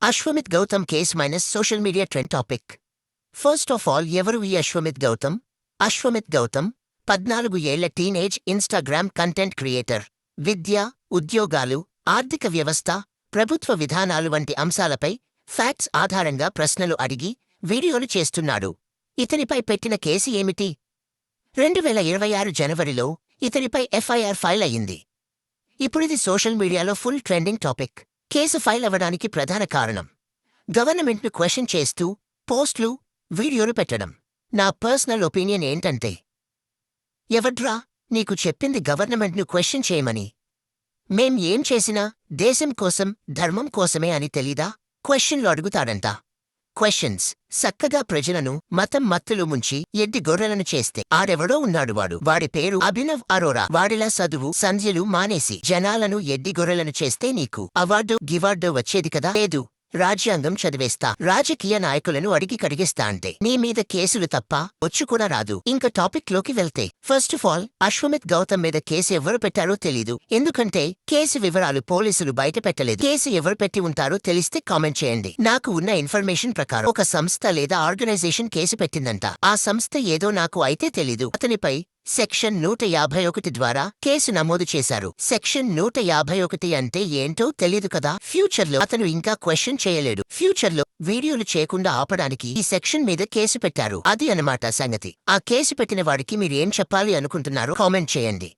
అశ్వమిత్ Gautam case minus social media trend topic. First of all, ఎవరు ఈ అశ్వమిత్ గౌతమ్? అశ్వమిత్ గౌతమ్ 14 ఏళ్ల టీనేజ్ ఇన్స్టాగ్రామ్ కంటెంట్ క్రియేటర్. విద్య, ఉద్యోగాలు, ఆర్థిక వ్యవస్థ, ప్రభుత్వ విధానాలు వంటి అంశాలపై ఫ్యాక్ట్స్ ఆధారంగా ప్రశ్నలు అడిగి వీడియోలు చేస్తున్నాడు. ఇతనిపై పెట్టిన కేసు ఏమిటి? 2026 జనవరిలో ఇతనిపై ఎఫ్ఐఆర్ ఫైల్ అయింది. ఇప్పుడిది సోషల్ మీడియాలో full trending topic. Case file అవ్వడానికి ప్రధాన కారణం గవర్నమెంట్ను క్వశ్చన్ చేస్తూ పోస్టులు, వీడియోలు పెట్టడం. నా పర్సనల్ ఒపీనియన్ ఏంటంటే, ఎవడ్రా నీకు చెప్పింది గవర్నమెంట్ను క్వశ్చన్ చేయమని? మేం ఏం చేసినా దేశం కోసం, ధర్మం కోసమే అని తెలీదా? క్వశ్చన్లు అడుగుతాడంట. క్వశ్చన్స్ సక్కగా ప్రజలను మతం మత్తులు ముంచి ఎడ్డి గొర్రెలను చేస్తే ఆడెవడో ఉన్నాడు. వాడి పేరు అభినవ్ అరోరా. వాడిలా చదువు సంధ్యలు మానేసి జనాలను ఎడ్డి గొర్రెలను చేస్తే నీకు అవార్డు గివార్డు వచ్చేది కదా? లేదు. రాజ్యాంగం చదివేస్తా, రాజకీయ నాయకులను అడిగి కడిగిస్తా అంటే నీ మీద కేసులు తప్ప వచ్చి కూడా రాదు. ఇంకా టాపిక్ లోకి వెళ్తే, ఫస్ట్ ఆఫ్ ఆల్ అశ్వమిత్ గౌతమ్ మీద కేసు ఎవరు పెట్టారో తెలీదు. ఎందుకంటే కేసు వివరాలు పోలీసులు బయట పెట్టలేదు. కేసు ఎవరు పెట్టి ఉంటారో తెలిస్తే కామెంట్ చేయండి. నాకు ఉన్న ఇన్ఫర్మేషన్ ప్రకారం ఒక సంస్థ లేదా ఆర్గనైజేషన్ కేసు పెట్టిందంట. ఆ సంస్థ ఏదో నాకు అయితే తెలీదు. అతనిపై సెక్షన్ 151 ద్వారా కేసు నమోదు చేశారు. సెక్షన్ 151 అంటే ఏంటో తెలీదు కదా? ఫ్యూచర్లో అతను ఇంకా క్వశ్చన్ చేయలేడు. ఫ్యూచర్లో వీడియోలు చేయకుండా ఆపడానికి ఈ సెక్షన్ మీద కేసు పెట్టారు. అది అన్నమాట సంగతి. ఆ కేసు పెట్టిన వాడికి మీరేం చెప్పాలి అనుకుంటున్నారో కామెంట్ చేయండి.